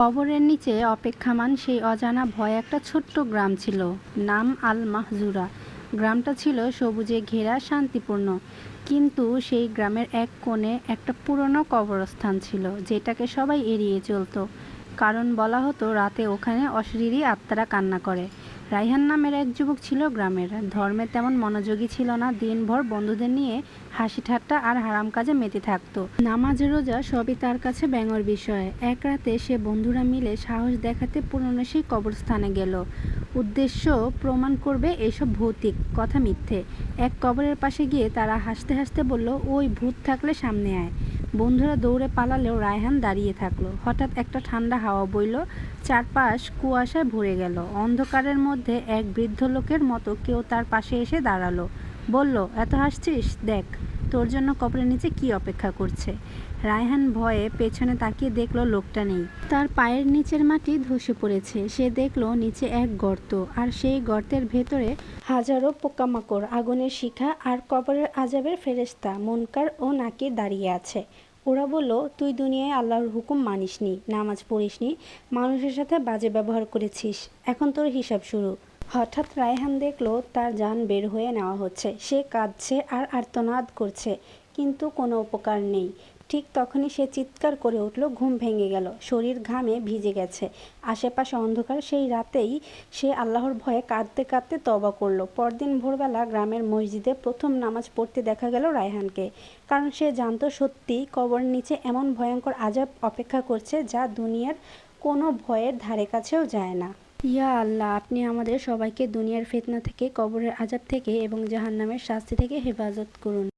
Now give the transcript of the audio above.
কবরের নিচে অপেক্ষামান সেই অজানা ভয় একটা ছোট্ট গ্রাম ছিল, নাম আল মাহজুরা। গ্রামটা ছিল সবুজে ঘেরা, শান্তিপূর্ণ। কিন্তু সেই গ্রামের এক কোণে একটা পুরনো কবরস্থান ছিল, যেটাকে সবাই এড়িয়ে চলতো। কারণ বলা হতো রাতে ওখানে অশরীরী আত্মারা কান্না করে। রায়হান নামের এক যুবক ছিল গ্রামের। ধর্মে তেমন মনোযোগী ছিল না, দিনভর বন্ধুদের নিয়ে হাসি ঠাট্টা আর হারাম কাজে মেতে থাকতো। নামাজ রোজা সবই তার কাছে ব্যঙ্গর বিষয়। এক রাতে সে বন্ধুরা মিলে সাহস দেখাতে পুরনো সেই কবরস্থানে গেল। উদ্দেশ্য প্রমাণ করবে এসব ভৌতিক কথা মিথ্যে। এক কবরের পাশে গিয়ে তারা হাসতে হাসতে বলল, ওই ভূত থাকলে সামনে আয়। বন্ধুরা দৌড়ে পালালেও রায়হান দাঁড়িয়ে থাকলো। হঠাৎ একটা ঠান্ডা হাওয়া বইল, চারপাশ কুয়াশায় ভরে গেল। অন্ধকারের মধ্যে এক বৃদ্ধ লোকের মতো কেউ তার পাশে এসে দাঁড়ালো। বলল, এত হাসছিস? দেখ তোর জন্য কবরের নিচে কি অপেক্ষা করছে। রায়হান ভয়ে পেছনে তাকিয়ে দেখলো লোকটা নেই। তার পায়ের নিচের মাটি ধসে পড়েছে। সে দেখলো নিচে এক গর্ত, আর সেই গর্তের ভেতরে হাজারো পোকামাকড়, আগুনের শিখা আর কবরের আজাবের ফেরেশতা মুনকার ও নাকির দাঁড়িয়ে আছে। ওরা বলল, তুই দুনিয়ায় আল্লাহর হুকুম মানিসনি, নামাজ পড়িসনি, মানুষের সাথে বাজে ব্যবহার করেছিস, এখন তোর হিসাব শুরু। হঠাৎ রায়হান দেখলো তার জান বের হয়ে নেওয়া হচ্ছে। সে কাঁদছে আর আর্তনাদ করছে, কিন্তু কোনো উপকার নেই। ঠিক তখনই সে চিৎকার করে উঠল। ঘুম ভেঙে গেল, শরীর ঘামে ভিজে গেছে, আশেপাশে অন্ধকার। সেই রাতেই সে আল্লাহর ভয়ে কাঁদতে কাঁদতে তওবা করলো। পরদিন ভোরবেলা গ্রামের মসজিদে প্রথম নামাজ পড়তে দেখা গেল রায়হানকে। কারণ সে জানতো সত্যিই কবরের নিচে এমন ভয়ঙ্কর আযাব অপেক্ষা করছে, যা দুনিয়ার কোনো ভয়ের ধারে কাছেও যায় না। ইয়া আল্লাহ, আপনি আমাদের সবাইকে দুনিয়ার ফিতনা থেকে, কবরের আযাব থেকে এবং জাহান্নামের শাস্তি থেকে হেফাজত করুন।